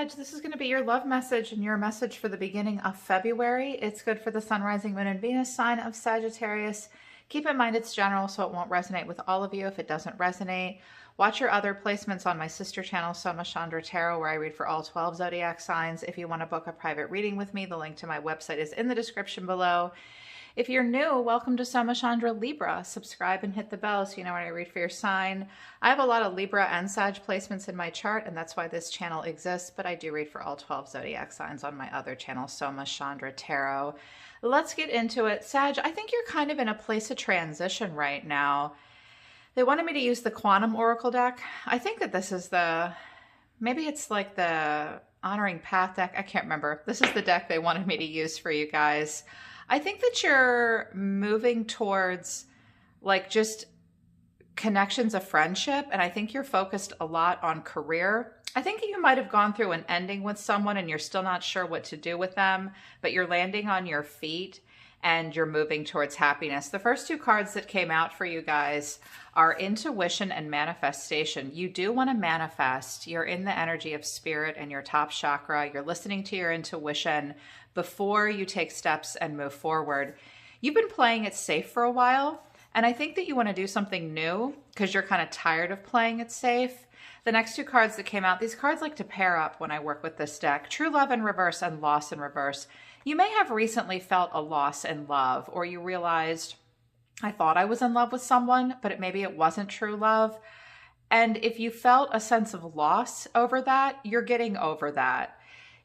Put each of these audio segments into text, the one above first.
Sag, this is going to be your love message and your message for the beginning of February. It's good for the Sun, Rising, Moon, and Venus sign of Sagittarius. Keep in mind it's general, so it won't resonate with all of you if it doesn't resonate. Watch your other placements on my sister channel, Soma, Chandra Tarot, where I read for all 12 Zodiac signs. If you want to book a private reading with me, the link to my website is in the description below. If you're new, welcome to Soma Chandra Libra. Subscribe and hit the bell so you know when I read for your sign. I have a lot of Libra and Sag placements in my chart, and that's why this channel exists, but I do read for all 12 Zodiac signs on my other channel, Soma Chandra Tarot. Let's get into it. Sag, I think you're kind of in a place of transition right now. They wanted me to use the Quantum Oracle deck. I think that this is maybe it's like the Honoring Path deck. I can't remember. This is the deck they wanted me to use for you guys. I think that you're moving towards like just connections of friendship, and I think you're focused a lot on career. I think you might have gone through an ending with someone and you're still not sure what to do with them, but you're landing on your feet and you're moving towards happiness. The first two cards that came out for you guys are intuition and manifestation. You do want to manifest. You're in the energy of spirit and your top chakra. You're listening to your intuition before you take steps and move forward. You've been playing it safe for a while, and I think that you want to do something new because you're kind of tired of playing it safe. The next two cards that came out, these cards like to pair up when I work with this deck. True love in reverse and loss in reverse. You may have recently felt a loss in love, or you realized, I thought I was in love with someone, but maybe it wasn't true love. And if you felt a sense of loss over that, you're getting over that.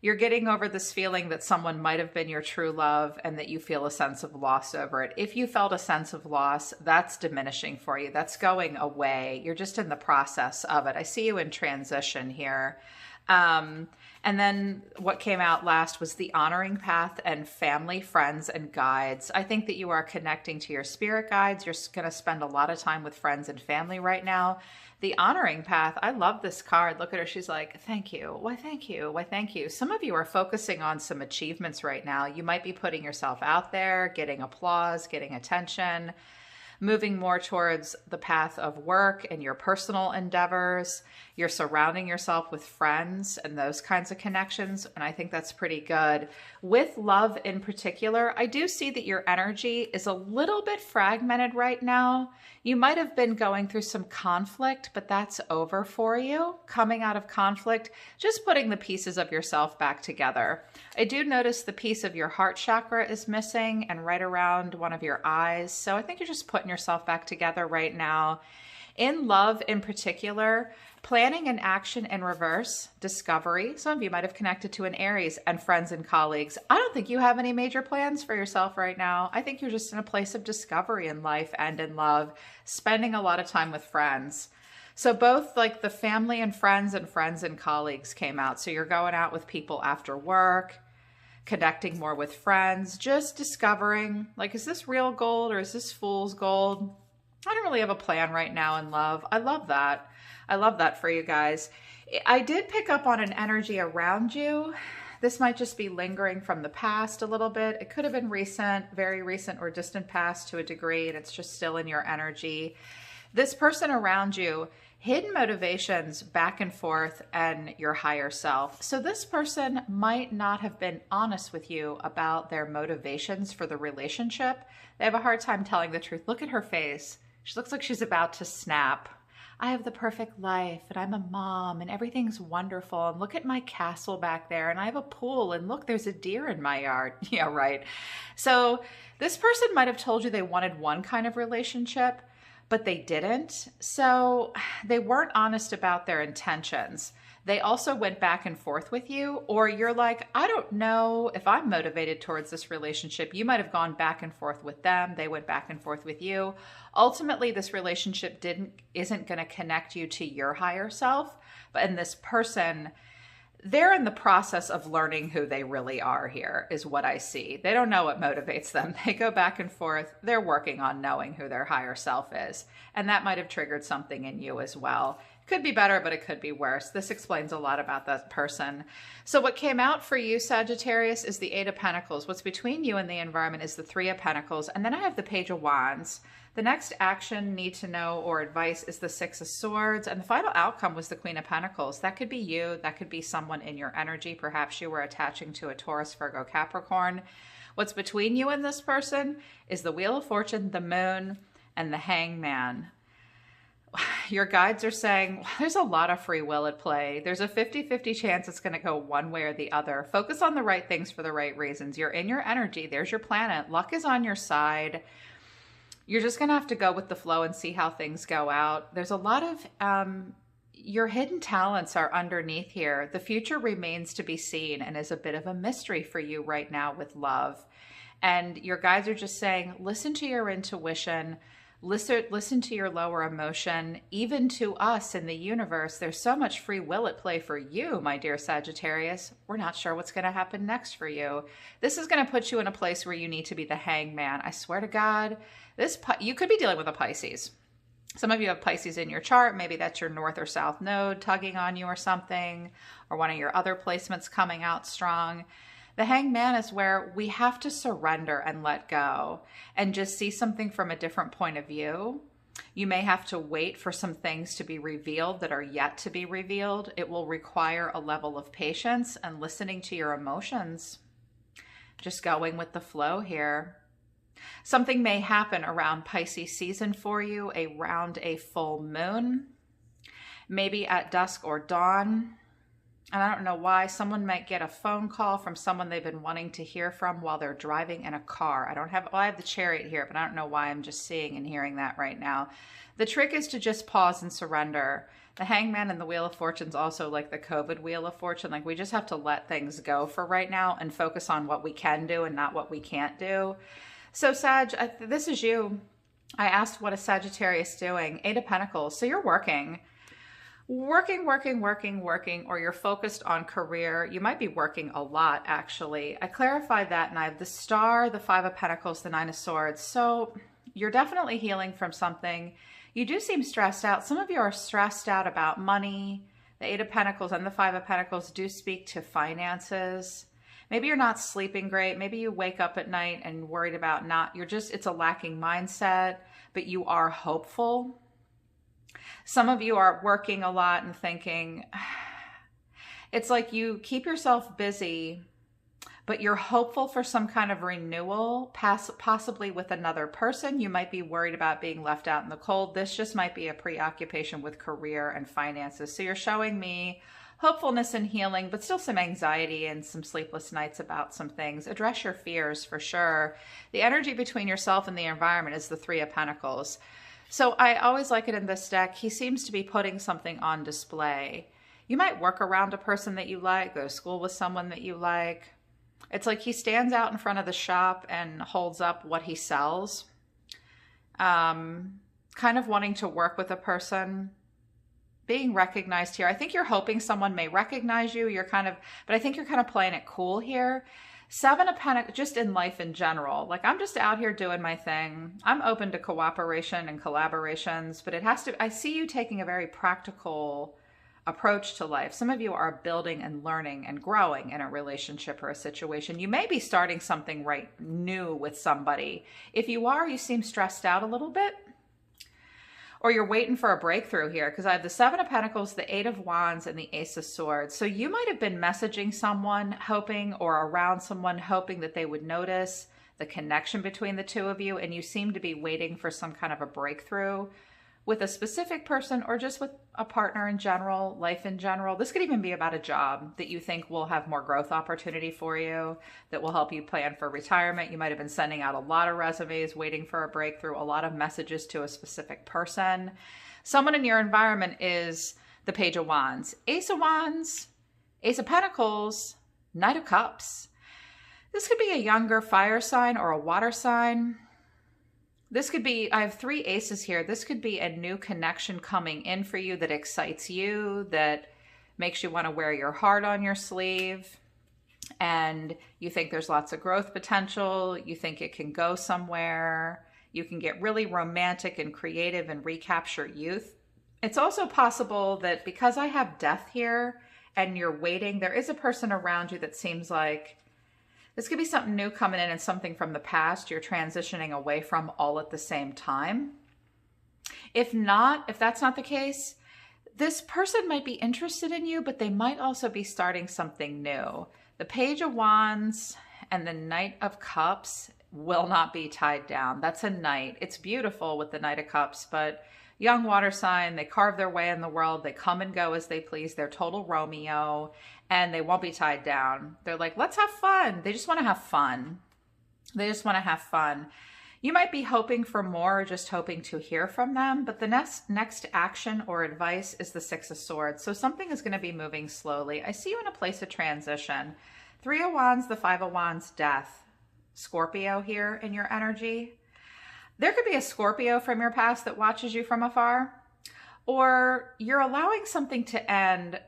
You're getting over this feeling that someone might have been your true love and that you feel a sense of loss over it. If you felt a sense of loss, that's diminishing for you. That's going away. You're just in the process of it. I see you in transition here. And then what came out last was the Honoring Path and family, friends, and guides. I think that you are connecting to your spirit guides. You're going to spend a lot of time with friends and family right now. The Honoring Path, I love this card. Look at her. She's like, thank you. Why, thank you. Why, thank you. Some of you are focusing on some achievements right now. You might be putting yourself out there, getting applause, getting attention, moving more towards the path of work and your personal endeavors. You're surrounding yourself with friends and those kinds of connections, and I think that's pretty good. With love in particular, I do see that your energy is a little bit fragmented right now. You might have been going through some conflict, but that's over for you. Coming out of conflict, just putting the pieces of yourself back together. I do notice the piece of your heart chakra is missing and right around one of your eyes. So I think you're just putting yourself back together right now. In love in particular, planning and action in reverse, discovery. Some of you might have connected to an Aries and friends and colleagues. I don't think you have any major plans for yourself right now. I think you're just in a place of discovery in life and in love, spending a lot of time with friends. So both like the family and friends and colleagues came out. So you're going out with people after work, connecting more with friends, just discovering, like, is this real gold or is this fool's gold? I don't really have a plan right now in love. I love that. I love that for you guys. I did pick up on an energy around you. This might just be lingering from the past a little bit. It could have been recent, very recent or distant past to a degree, and it's just still in your energy. This person around you, hidden motivations back and forth, and your higher self. So this person might not have been honest with you about their motivations for the relationship. They have a hard time telling the truth. Look at her face. She looks like she's about to snap. I have the perfect life, and I'm a mom, and everything's wonderful, and look at my castle back there, and I have a pool, and look, there's a deer in my yard. Yeah, right. So this person might have told you they wanted one kind of relationship, but they didn't. So they weren't honest about their intentions. They also went back and forth with you, or you're like, I don't know if I'm motivated towards this relationship. You might have gone back and forth with them. They went back and forth with you. Ultimately, this relationship isn't going to connect you to your higher self, but in this person, they're in the process of learning who they really are here, is what I see. They don't know what motivates them. They go back and forth. They're working on knowing who their higher self is. And that might have triggered something in you as well. Could be better, but it could be worse. This explains a lot about that person. So what came out for you, Sagittarius, is the Eight of Pentacles. What's between you and the environment is the Three of Pentacles. And then I have the Page of Wands. The next action, need to know, or advice is the Six of Swords. And the final outcome was the Queen of Pentacles. That could be you. That could be someone in your energy. Perhaps you were attaching to a Taurus, Virgo, Capricorn. What's between you and this person is the Wheel of Fortune, the Moon, and the Hangman. Your guides are saying, well, there's a lot of free will at play. There's a 50-50 chance it's going to go one way or the other. Focus on the right things for the right reasons. You're in your energy. There's your planet. Luck is on your side. You're just going to have to go with the flow and see how things go out. There's a lot of, your hidden talents are underneath here. The future remains to be seen and is a bit of a mystery for you right now with love. And your guides are just saying, listen to your intuition. Listen to your lower emotion. Even to us in the universe, there's so much free will at play for you, my dear Sagittarius. We're not sure what's going to happen next for you. This is going to put you in a place where you need to be the hangman. I swear to God, you could be dealing with a Pisces. Some of you have Pisces in your chart. Maybe that's your north or south node tugging on you or something, or one of your other placements coming out strong. The hangman is where we have to surrender and let go and just see something from a different point of view. You may have to wait for some things to be revealed that are yet to be revealed. It will require a level of patience and listening to your emotions. Just going with the flow here. Something may happen around Pisces season for you, around a full moon, maybe at dusk or dawn. And I don't know why, someone might get a phone call from someone they've been wanting to hear from while they're driving in a car. I have the Chariot here, but I don't know why I'm just seeing and hearing that right now. The trick is to just pause and surrender. The Hangman and the Wheel of Fortune is also like the COVID Wheel of Fortune. Like, we just have to let things go for right now and focus on what we can do and not what we can't do. So Sag, this is you. I asked, what is Sagittarius doing? Eight of Pentacles. So you're working, or you're focused on career. You might be working a lot, actually. I clarified that, and I have the Star, the Five of Pentacles, the Nine of Swords. So you're definitely healing from something. You do seem stressed out. Some of you are stressed out about money. The Eight of Pentacles and the Five of Pentacles do speak to finances. Maybe you're not sleeping great. Maybe you wake up at night and worried about it's a lacking mindset, but you are hopeful. Some of you are working a lot and thinking, it's like you keep yourself busy, but you're hopeful for some kind of renewal, possibly with another person. You might be worried about being left out in the cold. This just might be a preoccupation with career and finances. So you're showing me hopefulness and healing, but still some anxiety and some sleepless nights about some things. Address your fears for sure. The energy between yourself and the environment is the Three of Pentacles. So I always like it in this deck. He seems to be putting something on display. You might work around a person that you like, go to school with someone that you like. It's like he stands out in front of the shop and holds up what he sells. Kind of wanting to work with a person, being recognized here. I think you're hoping someone may recognize you. But I think you're kind of playing it cool here. Seven of Pentacles, just in life in general. Like, I'm just out here doing my thing. I'm open to cooperation and collaborations, but I see you taking a very practical approach to life. Some of you are building and learning and growing in a relationship or a situation. You may be starting something new with somebody. If you are, you seem stressed out a little bit. Or you're waiting for a breakthrough here, because I have the Seven of Pentacles, the Eight of Wands, and the Ace of Swords. So you might have been messaging someone hoping, or around someone hoping that they would notice the connection between the two of you, and you seem to be waiting for some kind of a breakthrough with a specific person or just with a partner in general, life in general. This could even be about a job that you think will have more growth opportunity for you, that will help you plan for retirement. You might have been sending out a lot of resumes, waiting for a breakthrough, a lot of messages to a specific person. Someone in your environment is the Page of Wands, Ace of Wands, Ace of Pentacles, Knight of Cups. This could be a younger fire sign or a water sign. This could be, I have three aces here. This could be a new connection coming in for you that excites you, that makes you want to wear your heart on your sleeve. And you think there's lots of growth potential. You think it can go somewhere. You can get really romantic and creative and recapture youth. It's also possible that because I have death here and you're waiting, there is a person around you that seems like this could be something new coming in and something from the past you're transitioning away from all at the same time. If not, if that's not the case, this person might be interested in you, but they might also be starting something new. The Page of Wands and the Knight of Cups will not be tied down. That's a knight. It's beautiful with the Knight of Cups, but young water sign, they carve their way in the world. They come and go as they please. They're total Romeo, and they won't be tied down. They're like, let's have fun. They just want to have fun. They just want to have fun. You might be hoping for more or just hoping to hear from them, but the next action or advice is the Six of Swords. So something is going to be moving slowly. I see you in a place of transition. Three of Wands, the Five of Wands, death. Scorpio here in your energy. There could be a Scorpio from your past that watches you from afar, or you're allowing something to end.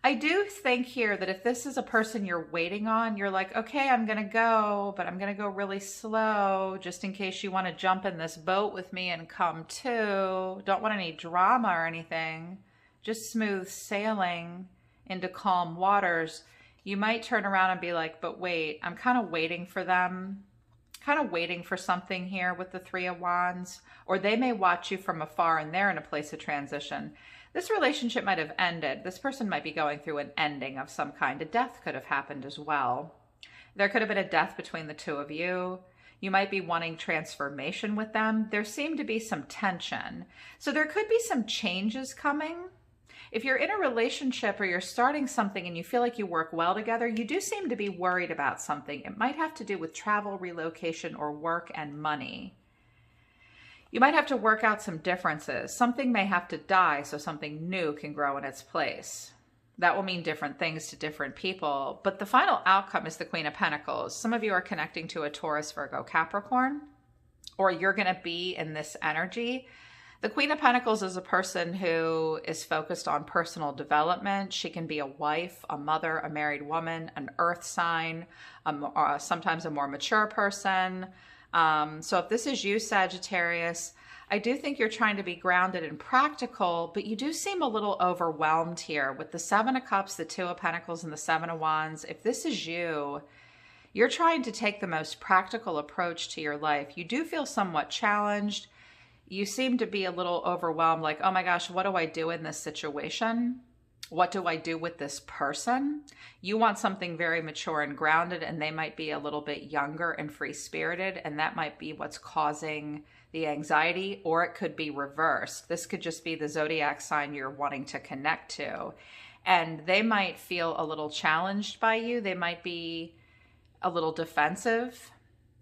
I do think here that if this is a person you're waiting on, you're like, okay, I'm going to go, but I'm going to go really slow just in case you want to jump in this boat with me and come too. Don't want any drama or anything. Just smooth sailing into calm waters. You might turn around and be like, but wait, I'm kind of waiting for them. Kind of waiting for something here with the Three of Wands, or they may watch you from afar and they're in a place of transition. This relationship might have ended. This person might be going through an ending of some kind. A death could have happened as well. There could have been a death between the two of you. You might be wanting transformation with them. There seemed to be some tension. So there could be some changes coming. If you're in a relationship or you're starting something and you feel like you work well together, you do seem to be worried about something. It might have to do with travel, relocation, or work and money. You might have to work out some differences. Something may have to die so something new can grow in its place. That will mean different things to different people, but the final outcome is the Queen of Pentacles. Some of you are connecting to a Taurus, Virgo, Capricorn, or you're going to be in this energy. The Queen of Pentacles is a person who is focused on personal development. She can be a wife, a mother, a married woman, an earth sign, sometimes a more mature person. So if this is you, Sagittarius, I do think you're trying to be grounded and practical, but you do seem a little overwhelmed here with the Seven of Cups, the Two of Pentacles, and the Seven of Wands. If this is you, you're trying to take the most practical approach to your life. You do feel somewhat challenged. You seem to be a little overwhelmed, like, oh my gosh, what do I do in this situation? What do I do with this person? You want something very mature and grounded, and they might be a little bit younger and free-spirited, and that might be what's causing the anxiety, or it could be reversed. This could just be the zodiac sign you're wanting to connect to, and they might feel a little challenged by you. They might be a little defensive,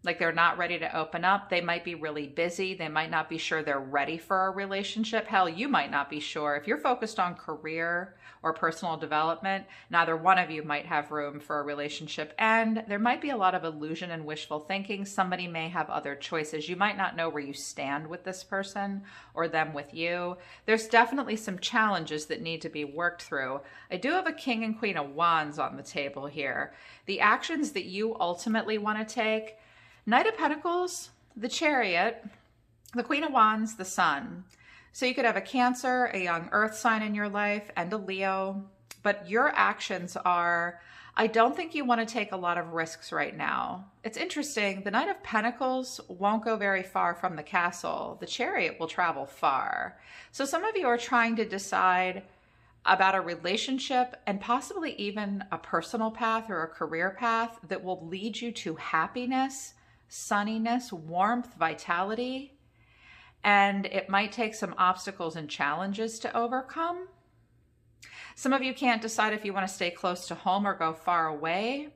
like they're not ready to open up. They might be really busy. They might not be sure they're ready for a relationship. Hell, you might not be sure. If you're focused on career or personal development, neither one of you might have room for a relationship. And there might be a lot of illusion and wishful thinking. Somebody may have other choices. You might not know where you stand with this person or them with you. There's definitely some challenges that need to be worked through. I do have a King and Queen of Wands on the table here. The actions that you ultimately want to take: Knight of Pentacles, the Chariot, the Queen of Wands, the Sun. So you could have a Cancer, a young earth sign in your life, and a Leo. But your actions are, I don't think you want to take a lot of risks right now. It's interesting. The Knight of Pentacles won't go very far from the castle. The Chariot will travel far. So some of you are trying to decide about a relationship and possibly even a personal path or a career path that will lead you to happiness, sunniness, warmth, vitality, and it might take some obstacles and challenges to overcome. Some of you can't decide if you want to stay close to home or go far away,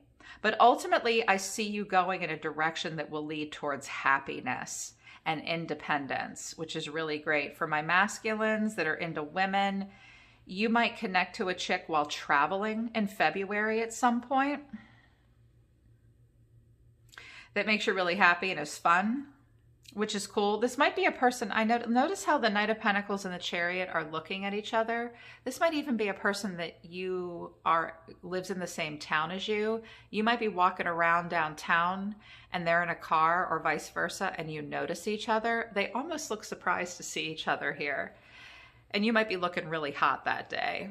but ultimately I see you going in a direction that will lead towards happiness and independence, which is really great. For my masculines that are into women, you might connect to a chick while traveling in February at some point. That makes you really happy and is fun. which is cool. This might be a person, notice how the Knight of Pentacles and the Chariot are looking at each other. This might even be a person that lives in the same town as you. You might be walking around downtown and they're in a car, or vice versa, and you notice each other. They almost look surprised to see each other here. And you might be looking really hot that day.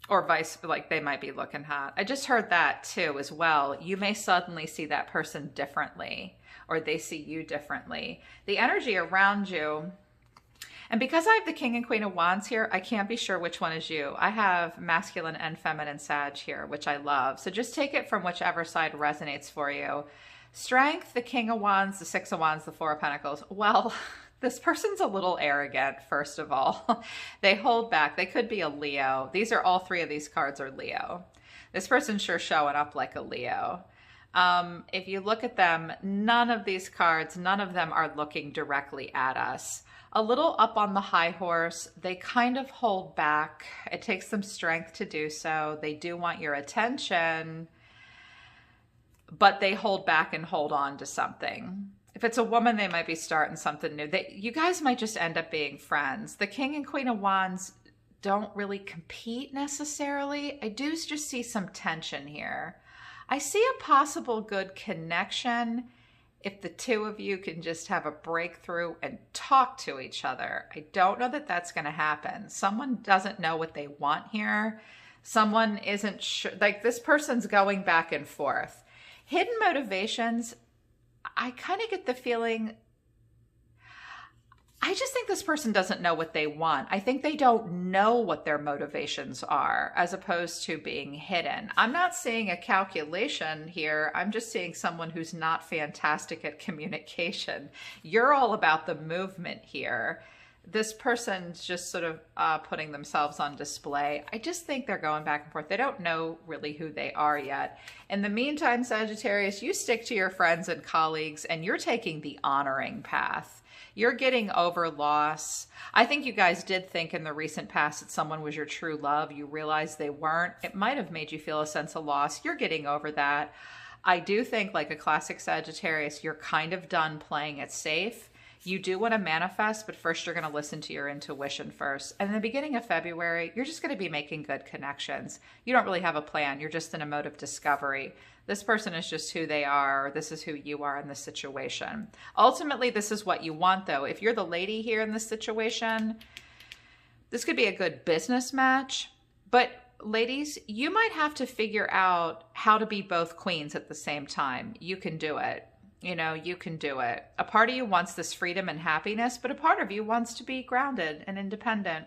Or like they might be looking hot. I just heard that too as well. You may suddenly see that person differently, or they see you differently. The energy around you, and because I have the King and Queen of Wands here, I can't be sure which one is you. I have masculine and feminine Sag here, which I love. So just take it from whichever side resonates for you. Strength, the King of Wands, the Six of Wands, the Four of Pentacles. Well, this person's a little arrogant, first of all. They hold back. They could be a Leo. All three of these cards are Leo. This person's sure showing up like a Leo. If you look at them, none of these cards, none of them are looking directly at us. A little up on the high horse. They kind of hold back. It takes some strength to do so. They do want your attention, but they hold back and hold on to something. If it's a woman, they might be starting something new. You guys might just end up being friends. The King and Queen of Wands don't really compete necessarily. I do just see some tension here. I see a possible good connection if the two of you can just have a breakthrough and talk to each other. I don't know that that's going to happen. Someone doesn't know what they want here. Someone isn't sure. Like, this person's going back and forth. Hidden motivations, I kind of get the feeling, I just think this person doesn't know what they want. I think they don't know what their motivations are, as opposed to being hidden. I'm not seeing a calculation here. I'm just seeing someone who's not fantastic at communication. You're all about the movement here. This person's just sort of putting themselves on display. I just think they're going back and forth. They don't know really who they are yet. In the meantime, Sagittarius, you stick to your friends and colleagues, and you're taking the honoring path. You're getting over loss. I think you guys did think in the recent past that someone was your true love. You realized they weren't. It might have made you feel a sense of loss. You're getting over that. I do think, like a classic Sagittarius, you're kind of done playing it safe. You do want to manifest, but first you're going to listen to your intuition first. And in the beginning of February, you're just going to be making good connections. You don't really have a plan. You're just in a mode of discovery. This person is just who they are. This is who you are in this situation. Ultimately, this is what you want, though. If you're the lady here in this situation, this could be a good business match. But ladies, you might have to figure out how to be both queens at the same time. You can do it. You know, you can do it. A part of you wants this freedom and happiness, but a part of you wants to be grounded and independent.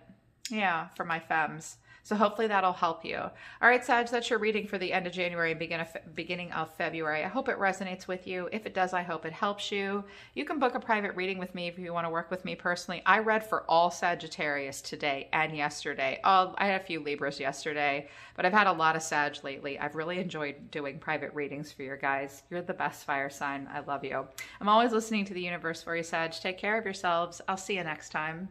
Yeah, for my femmes. So hopefully that'll help you. All right, Sag, that's your reading for the end of January and beginning of February. I hope it resonates with you. If it does, I hope it helps you. You can book a private reading with me if you want to work with me personally. I read for all Sagittarius today and yesterday. Oh, I had a few Libras yesterday, but I've had a lot of Sag lately. I've really enjoyed doing private readings for you guys. You're the best fire sign. I love you. I'm always listening to the universe for you, Sag. Take care of yourselves. I'll see you next time.